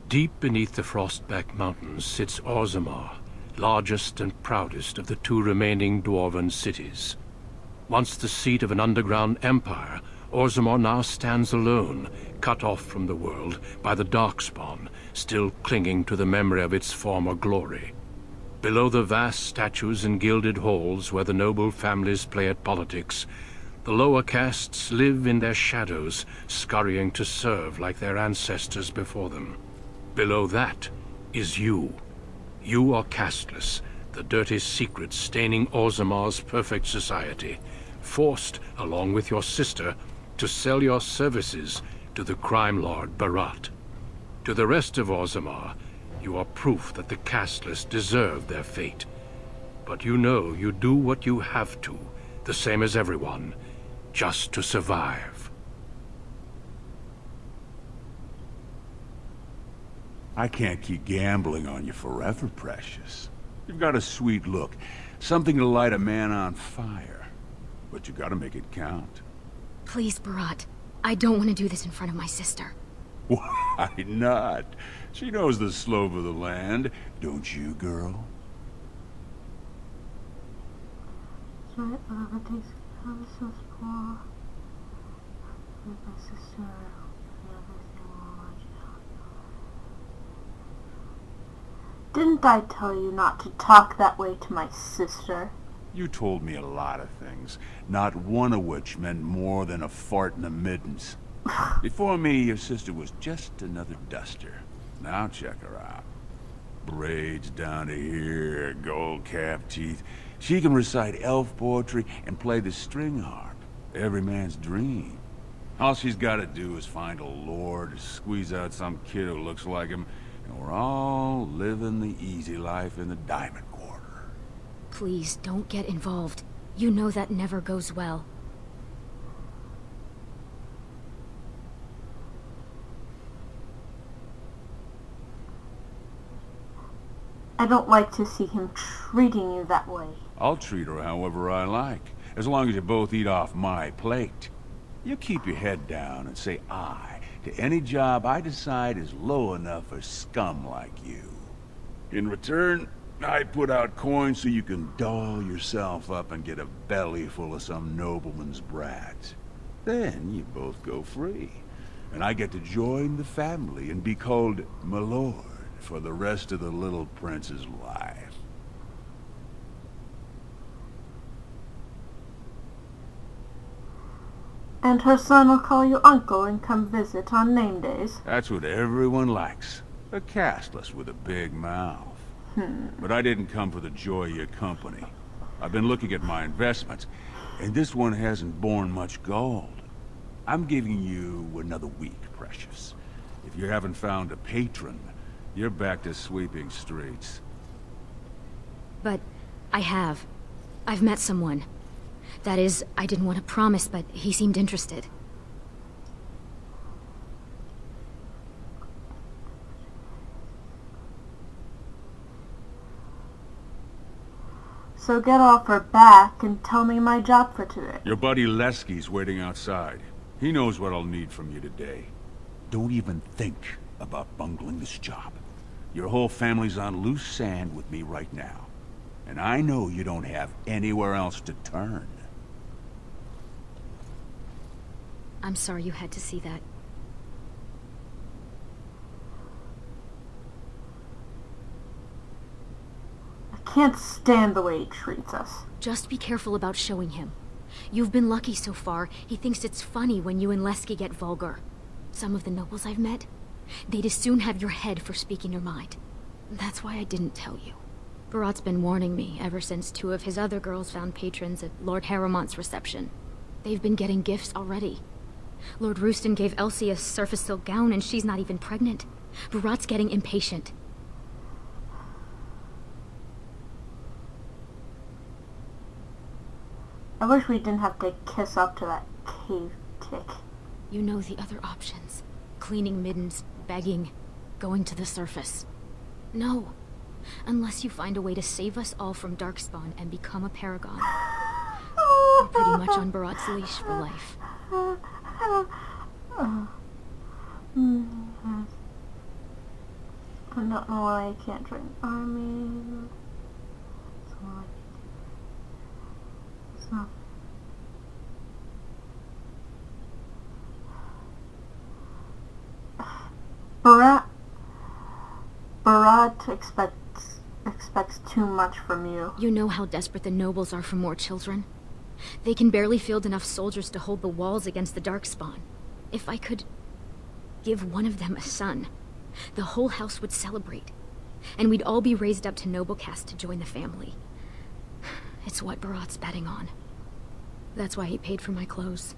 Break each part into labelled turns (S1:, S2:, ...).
S1: Deep beneath the Frostback Mountains sits Orzammar, largest and proudest of the two remaining dwarven cities. Once the seat of an underground empire, Orzammar now stands alone, cut off from the world by the Darkspawn, still clinging to the memory of its former glory. Below the vast statues and gilded halls where the noble families play at politics, the lower castes live in their shadows, scurrying to serve like their ancestors before them. Below that is you. You are casteless, the dirty secret staining Orzammar's perfect society, forced, along with your sister, to sell your services to the crime lord Beraht. To the rest of Orzammar, you are proof that the casteless deserve their fate. But you know you do what you have to, the same as everyone, just to survive.
S2: I can't keep gambling on you forever, Precious. You've got a sweet look, something to light a man on fire. But you gotta make it count.
S3: Please, Beraht. I don't want to do this in front of my sister.
S2: Why not? She knows the slope of the land, don't you, girl?
S4: Didn't I tell you not to talk that way to my sister?
S2: You told me a lot of things, not one of which meant more than a fart in the middens. Before me, your sister was just another duster. Now check her out. Braids down to here, gold cap teeth. She can recite elf poetry and play the string harp. Every man's dream. All she's got to do is find a lord, squeeze out some kid who looks like him, and we're all living the easy life in the Diamond Quarter.
S3: Please, don't get involved. You know that never goes well.
S4: I don't like to see him treating you that way.
S2: I'll treat her however I like, as long as you both eat off my plate. You keep your head down and say aye to any job I decide is low enough for scum like you. In return, I put out coins so you can doll yourself up and get a belly full of some nobleman's brat. Then you both go free, and I get to join the family and be called my lord for the rest of the little prince's life.
S4: And her son will call you uncle and come visit on name days.
S2: That's what everyone likes. A casteless with a big mouth. But I didn't come for the joy of your company. I've been looking at my investments, and this one hasn't borne much gold. I'm giving you another week, Precious. If you haven't found a patron, you're back to sweeping streets.
S3: But I have. I've met someone. That is, I didn't want to promise, but he seemed interested.
S4: So get off her back and tell me my job for today.
S2: Your buddy Lesky's waiting outside. He knows what I'll need from you today. Don't even think about bungling this job. Your whole family's on loose sand with me right now. And I know you don't have anywhere else to turn.
S3: I'm sorry you had to see that.
S4: I can't stand the way he treats us.
S3: Just be careful about showing him. You've been lucky so far. He thinks it's funny when you and Lesky get vulgar. Some of the nobles I've met, they'd as soon have your head for speaking your mind. That's why I didn't tell you. Beraht's been warning me ever since two of his other girls found patrons at Lord Harrowmont's reception. They've been getting gifts already. Lord Rooston gave Elsie a surface silk gown and she's not even pregnant. Beraht's getting impatient.
S4: I wish we didn't have to kiss up to that cave tick.
S3: You know the other options. Cleaning middens, begging, going to the surface. No. Unless you find a way to save us all from Darkspawn and become a paragon. You're pretty much on Beraht's leash for life.
S4: I don't know why I can't join the army. So. Beraht expects too much from you.
S3: You know how desperate the nobles are for more children. They can barely field enough soldiers to hold the walls against the Darkspawn. If I could give one of them a son, the whole house would celebrate, and we'd all be raised up to noble caste to join the family. It's what Beraht's betting on. That's why he paid for my clothes,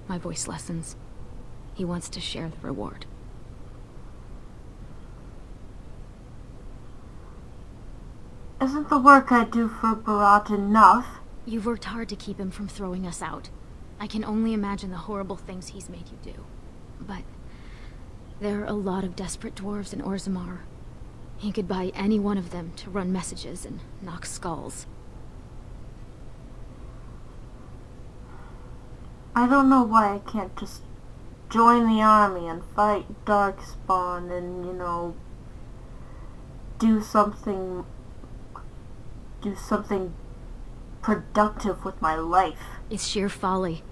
S3: my voice lessons. He wants to share the reward.
S4: Isn't the work I do for Beraht enough?
S3: You've worked hard to keep him from throwing us out. I can only imagine the horrible things he's made you do. But there are a lot of desperate dwarves in Orzammar. He could buy any one of them to run messages and knock skulls.
S4: I don't know why I can't just join the army and fight Darkspawn and, you know, do something productive with my life.
S3: It's sheer folly.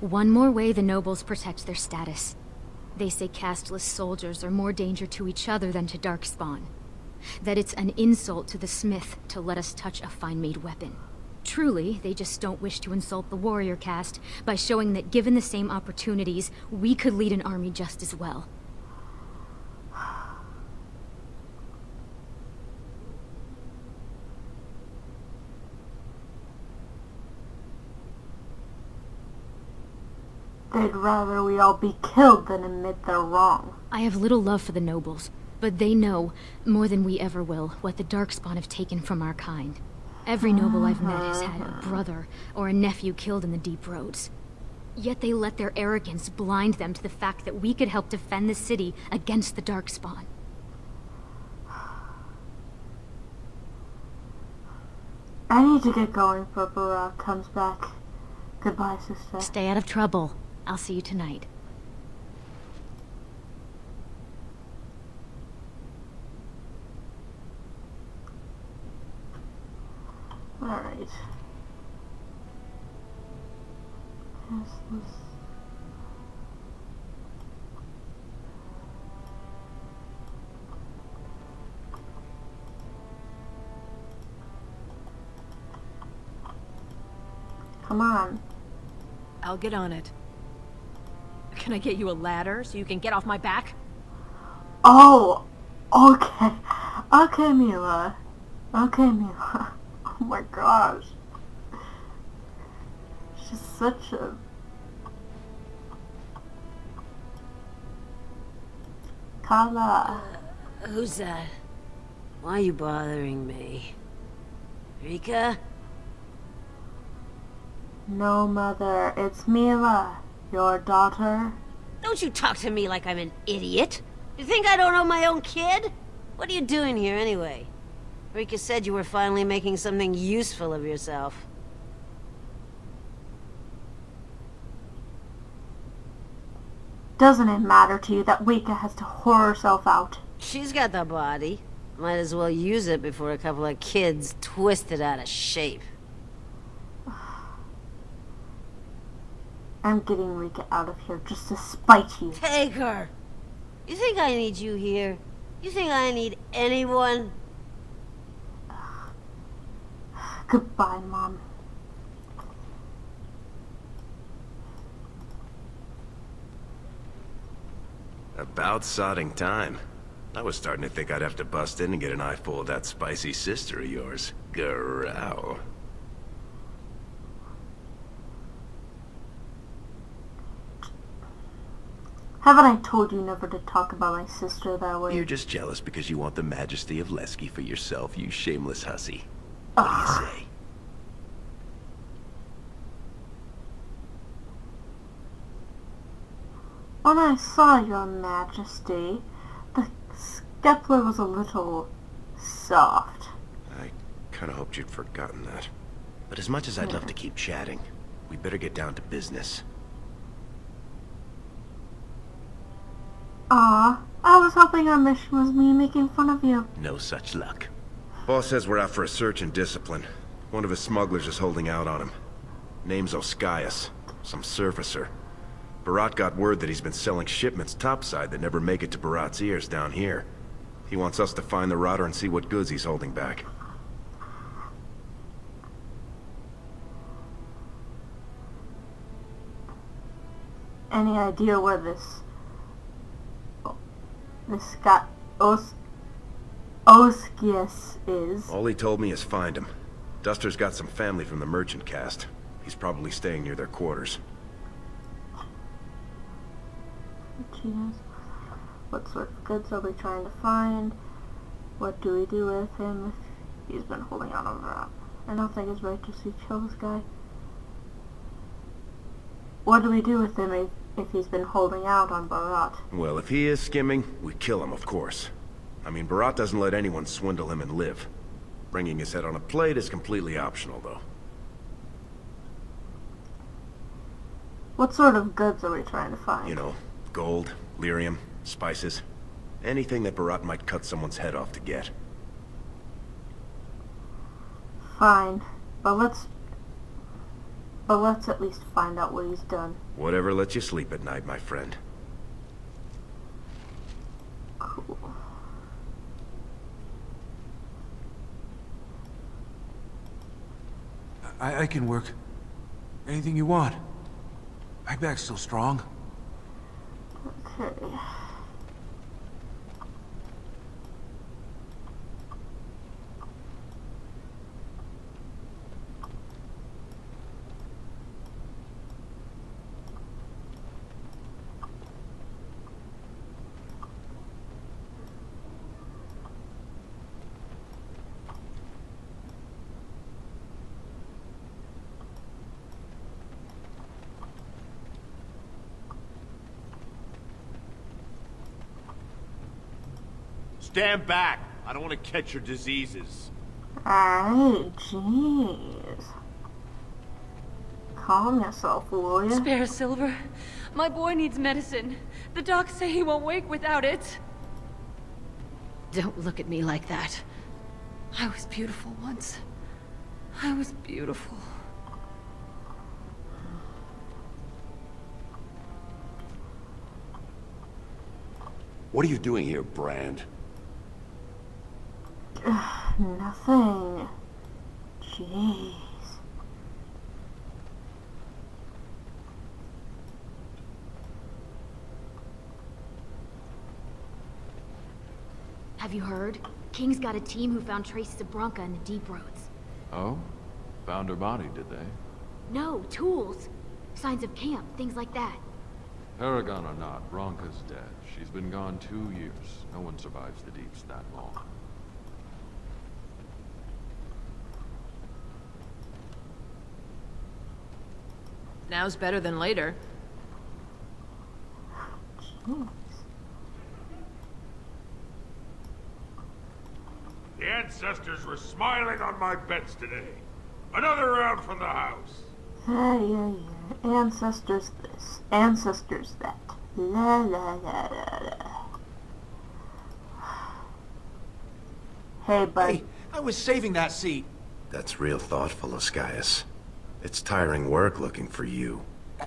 S3: One more way the nobles protect their status. They say casteless soldiers are more danger to each other than to Darkspawn. That it's an insult to the smith to let us touch a fine-made weapon. Truly, they just don't wish to insult the warrior caste by showing that given the same opportunities, we could lead an army just as well.
S4: They'd rather we all be killed than admit they're wrong.
S3: I have little love for the nobles, but they know, more than we ever will, what the Darkspawn have taken from our kind. Every noble I've met has had a brother or a nephew killed in the deep roads. Yet they let their arrogance blind them to the fact that we could help defend the city against the Darkspawn.
S4: I need to get going before Beraht comes back. Goodbye, sister.
S3: Stay out of trouble. I'll see you tonight.
S4: Alright. Yes, this. Come on.
S5: I'll get on it. Can I get you a ladder so you can get off my back?
S4: Oh! Okay. Okay, Mila. Okay, Mila. Oh my gosh. She's such a... Carta.
S6: Who's that? Why are you bothering me? Rika?
S4: No, Mother. It's Mila. Your daughter.
S6: Don't you talk to me like I'm an idiot. You think I don't know my own kid? What are you doing here anyway? Rika said you were finally making something useful of yourself.
S4: Doesn't it matter to you that Rika has to whore herself out?
S6: She's got the body. Might as well use it before a couple of kids twist it out of shape.
S4: I'm getting Rika out of here just to spite you.
S6: Take her! You think I need you here? You think I need anyone?
S4: Goodbye, Mom.
S7: About sodding time. I was starting to think I'd have to bust in and get an eyeful of that spicy sister of yours. Growl.
S4: Haven't I told you never to talk about my sister that way?
S7: You're just jealous because you want the majesty of Lesky for yourself, you shameless hussy. What do you say?
S4: When I saw your majesty, the scepter was a little soft.
S7: I kinda hoped you'd forgotten that. But as much as I'd love to keep chatting, we better get down to business.
S4: Aw, I was hoping our mission was me making fun of you.
S7: No such luck. Boss says we're out for a search and discipline. One of his smugglers is holding out on him. Name's Oskias, some surfacer. Beraht got word that he's been selling shipments topside that never make it to Beraht's ears down here. He wants us to find the rotter and see what goods he's holding back.
S4: Any idea where this guy Oskias is?
S7: All he told me is find him. Duster's got some family from the merchant caste. He's probably staying near their quarters.
S4: Jeez. What sort of goods are we trying to find? What do we do with him if he's been holding out on Beraht? I don't think it's right to kill this guy. What do we do with him if he's been holding out on Beraht?
S7: Well, if he is skimming, we kill him, of course. I mean, Beraht doesn't let anyone swindle him and live. Bringing his head on a plate is completely optional, though.
S4: What sort of goods are we trying to find?
S7: You know, gold, lyrium, spices. Anything that Beraht might cut someone's head off to get.
S4: Fine, but let's at least find out what he's done.
S7: Whatever lets you sleep at night, my friend.
S4: Cool.
S8: I can work. Anything you want. My back's still strong.
S4: Okay.
S2: Stand back. I don't want to catch your diseases.
S4: Alright, jeez. Calm yourself, will ya?
S9: Spare Silver. My boy needs medicine. The docs say he won't wake without it. Don't look at me like that. I was beautiful once. I was beautiful.
S10: What are you doing here, Brand?
S4: Nothing. Jeez.
S3: Have you heard? King's got a team who found traces of Bronca in the deep roads.
S8: Oh? Found her body, did they?
S3: No, tools. Signs of camp, things like that.
S8: Paragon or not, Bronca's dead. She's been gone 2 years. No one survives the deeps that long.
S5: Now's better than later.
S4: Jeez.
S11: The ancestors were smiling on my bets today. Another round from the house.
S4: Yeah. Ancestors this, ancestors that. La la la la la. Hey, buddy.
S12: Hey, I was saving that seat.
S7: That's real thoughtful, Oskias. It's tiring work looking for you.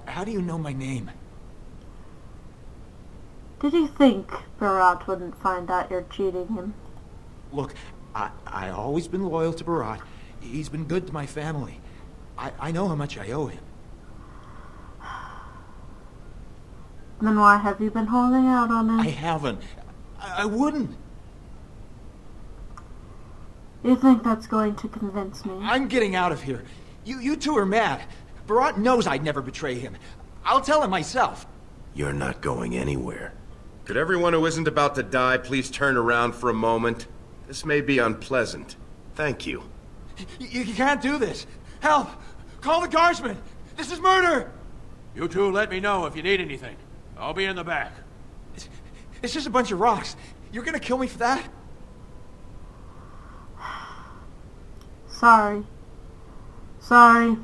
S12: How do you know my name?
S4: Did you think Beraht wouldn't find out you're cheating him?
S12: Look, I always been loyal to Beraht. He's been good to my family. I know how much I owe him.
S4: Then why have you been holding out on him?
S12: I haven't. I wouldn't.
S4: You think that's going to convince me?
S12: I'm getting out of here. You two are mad. Beraht knows I'd never betray him. I'll tell him myself.
S7: You're not going anywhere. Could everyone who isn't about to die please turn around for a moment? This may be unpleasant. Thank you.
S12: You can't do this. Help! Call the guardsmen! This is murder!
S8: You two let me know if you need anything. I'll be in the back.
S12: It's just a bunch of rocks. You're gonna kill me for that?
S4: Sorry. Sorry.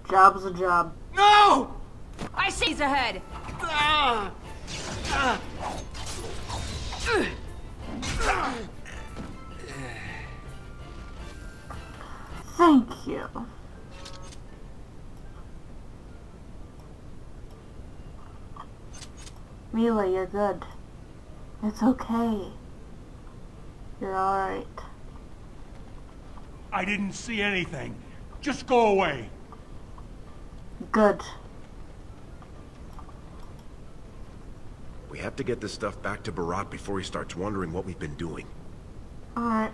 S4: Job's a job.
S12: No!
S9: I see he's ahead.
S4: Thank you. Mila, you're good. It's okay. You're alright.
S11: I didn't see anything. Just go away.
S4: Good.
S7: We have to get this stuff back to Beraht before he starts wondering what we've been doing.
S4: Alright.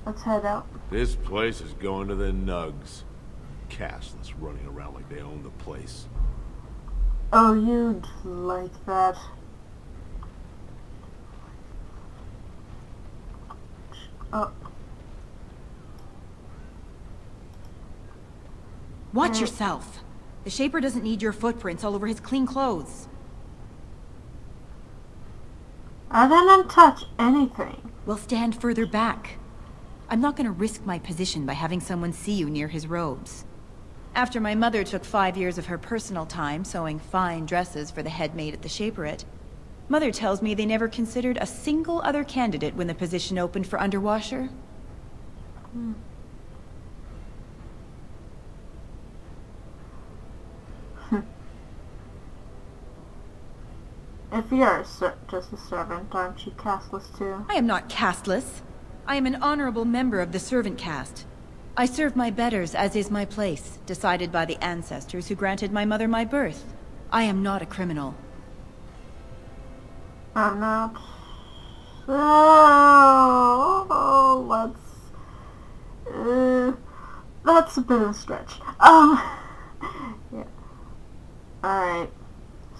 S4: Let's head out.
S10: This place is going to the nugs. Castless running around like they own the place.
S4: Oh, you'd like that. Oh.
S13: Watch yourself. The Shaper doesn't need your footprints all over his clean clothes.
S4: I didn't touch anything.
S13: We'll stand further back. I'm not going to risk my position by having someone see you near his robes. After my mother took 5 years of her personal time sewing fine dresses for the head maid at the Shaperette, Mother tells me they never considered a single other candidate when the position opened for underwasher.
S4: If you're just a servant, aren't you castless too?
S13: I am not castless. I am an honorable member of the servant caste. I serve my betters as is my place, decided by the ancestors who granted my mother my birth. I am not a criminal.
S4: I'm not. So, that's a bit of a stretch. Yeah. Alright.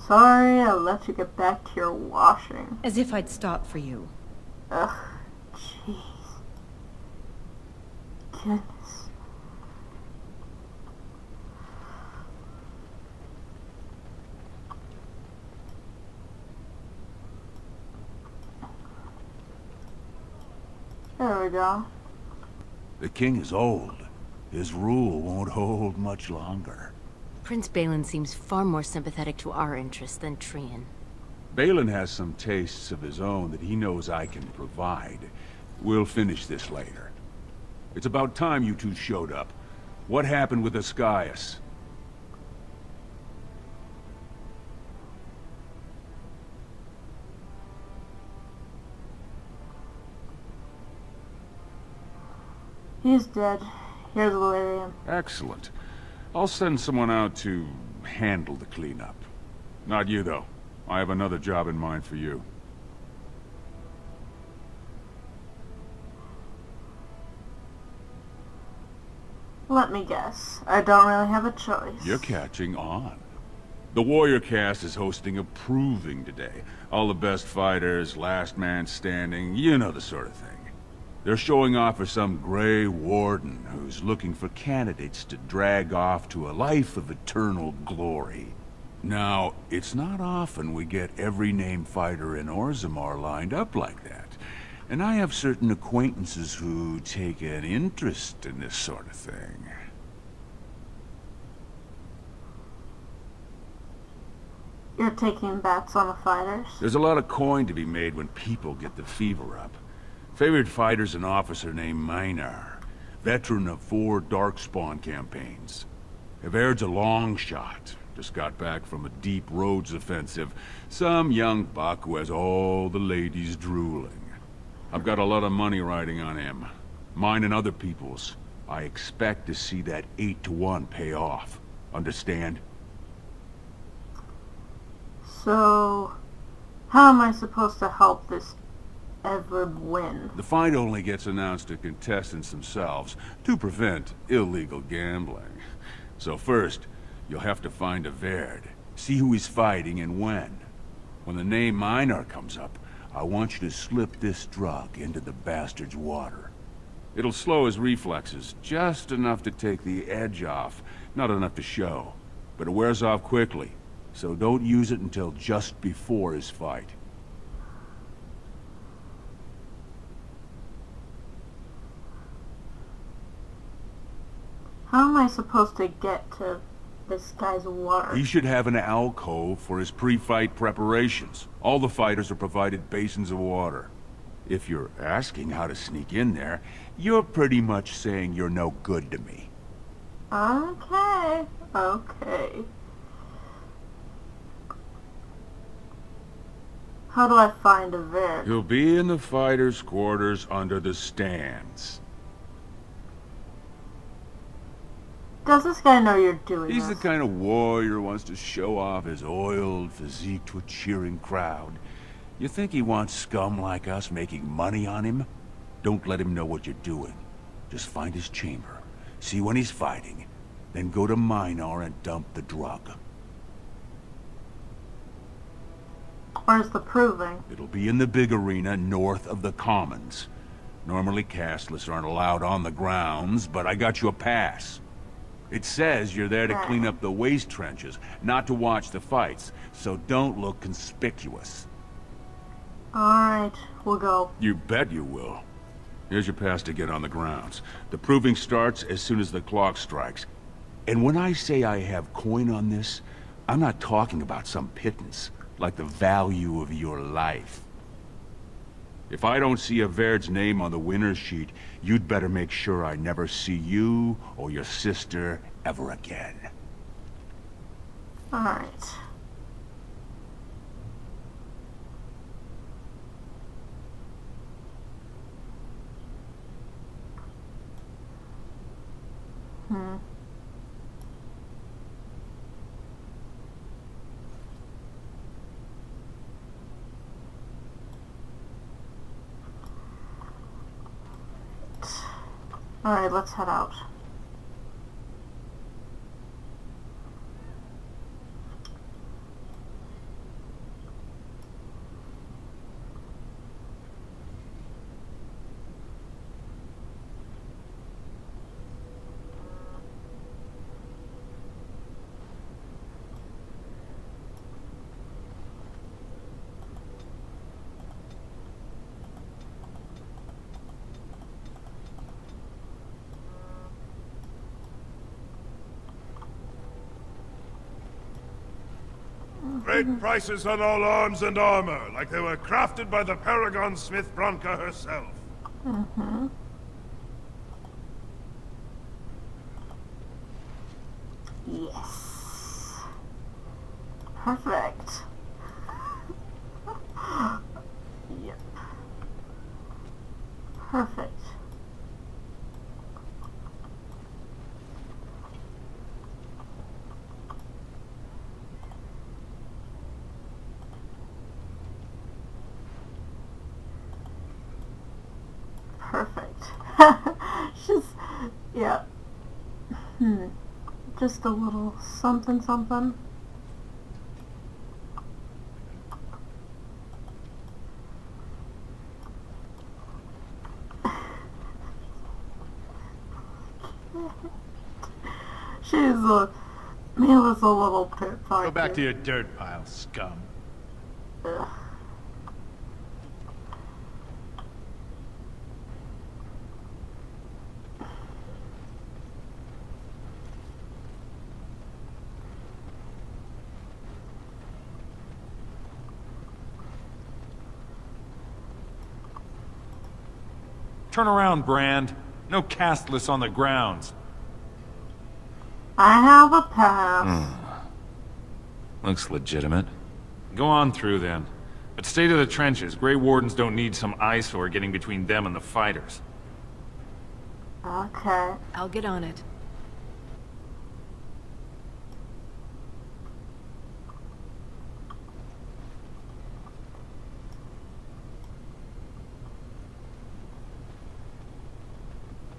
S4: Sorry, I'll let you get back to your washing.
S13: As if I'd stop for you.
S4: Ugh, jeez. Goodness. There we go.
S2: The king is old. His rule won't hold much longer.
S14: Prince Balin seems far more sympathetic to our interests than Trian.
S2: Balin has some tastes of his own that he knows I can provide. We'll finish this later. It's about time you two showed up. What happened with Oskias?
S4: He's dead. Here's the lyrium.
S2: Excellent. I'll send someone out to handle the cleanup. Not you, though. I have another job in mind for you.
S4: Let me guess. I don't really have a choice.
S2: You're catching on. The warrior cast is hosting a proving today. All the best fighters, last man standing, you know the sort of thing. They're showing off for some gray warden who's looking for candidates to drag off to a life of eternal glory. Now, it's not often we get every named fighter in Orzammar lined up like that. And I have certain acquaintances who take an interest in this sort of thing.
S4: You're taking bets on the fighters?
S2: There's a lot of coin to be made when people get the fever up. Favorite fighter's an officer named Minar, veteran of 4 Darkspawn campaigns. Havaird's a long shot, just got back from a deep roads offensive. Some young buck who has all the ladies drooling. I've got a lot of money riding on him. Mine and other people's. I expect to see that 8-to-1 pay off. Understand?
S4: So, how am I supposed to help this Edward win?
S2: The fight only gets announced to contestants themselves to prevent illegal gambling. So first, you'll have to find Havaired, see who he's fighting and when. When the name Minar comes up, I want you to slip this drug into the bastard's water. It'll slow his reflexes, just enough to take the edge off, not enough to show. But it wears off quickly, so don't use it until just before his fight.
S4: How am I supposed to get to This guy's water.
S2: He should have an alcove for his pre-fight preparations. All the fighters are provided basins of water. If you're asking how to sneak in there, you're pretty much saying you're no good to me.
S4: Okay. Okay. How do I find a vid?
S2: He'll be in the fighters' quarters under the stands.
S4: Does this guy know you're doing
S2: He's
S4: this?
S2: the kind of warrior who wants to show off his oiled physique to a cheering crowd. You think he wants scum like us making money on him? Don't let him know what you're doing. Just find his chamber, see when he's fighting, then go to Minor and dump the drug.
S4: Where's the proving?
S2: It'll be in the big arena north of the Commons. Normally castless aren't allowed on the grounds, but I got you a pass. It says you're there to clean up the waste trenches, not to watch the fights, so don't look conspicuous.
S4: Alright, we'll go.
S2: You bet you will. Here's your pass to get on the grounds. The proving starts as soon as the clock strikes. And when I say I have coin on this, I'm not talking about some pittance, like the value of your life. If I don't see a Vaird's name on the winner's sheet, you'd better make sure I never see you or your sister ever again.
S4: Alright. Alright, let's head out.
S11: Great prices on all arms and armor, like they were crafted by the Paragon Smith Bronca herself.
S4: Yes. Perfect. Yep. Perfect. Perfect. Just, yeah. Just a little something something. Mila's a little pit pocket.
S15: Go back to your dirt pile, scum.
S4: Ugh.
S15: Turn around, Brand. No castless on the grounds.
S4: I have a pass.
S15: Looks legitimate. Go on through then. But stay to the trenches. Grey Wardens don't need some eyesore getting between them and the fighters.
S4: Okay.
S5: I'll get on it.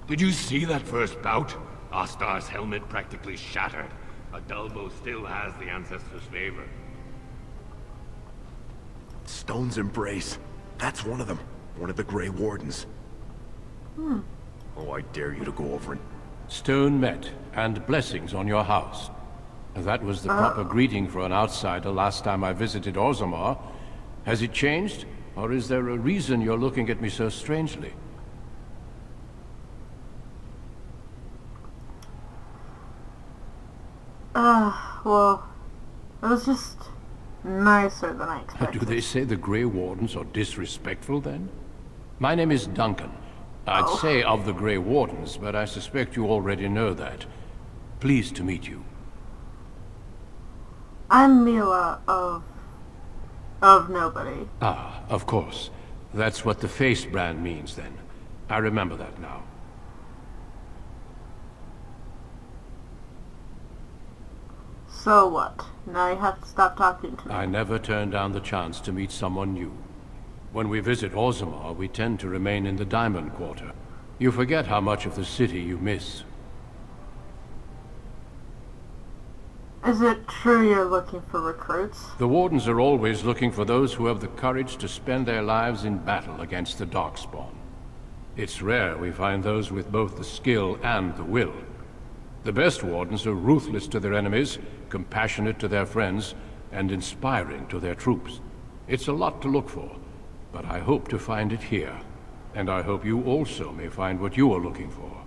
S11: Did you see that first bout? Ostar's helmet practically shattered. A Dulbo still has the Ancestor's favor.
S7: Stone's Embrace. That's one of them. One of the Grey Wardens. Oh, I dare you to go over and...
S1: Stone met, and blessings on your house. That was the proper greeting for an outsider last time I visited Orzammar. Has it changed? Or is there a reason you're looking at me so strangely?
S4: Well, it was just nicer than I expected.
S1: Do they say the Grey Wardens are disrespectful, then? My name is Duncan. I'd say of the Grey Wardens, but I suspect you already know that. Pleased to meet you.
S4: I'm Mila of nobody.
S1: Ah, of course. That's what the face brand means, then. I remember that now.
S4: So what? Now you have to stop talking to me.
S1: I never turn down the chance to meet someone new. When we visit Orzammar, we tend to remain in the Diamond Quarter. You forget how much of the city you miss.
S4: Is it true you're looking for recruits?
S1: The Wardens are always looking for those who have the courage to spend their lives in battle against the Darkspawn. It's rare we find those with both the skill and the will. The best Wardens are ruthless to their enemies, compassionate to their friends, and inspiring to their troops. It's a lot to look for, but I hope to find it here. And I hope you also may find what you are looking for.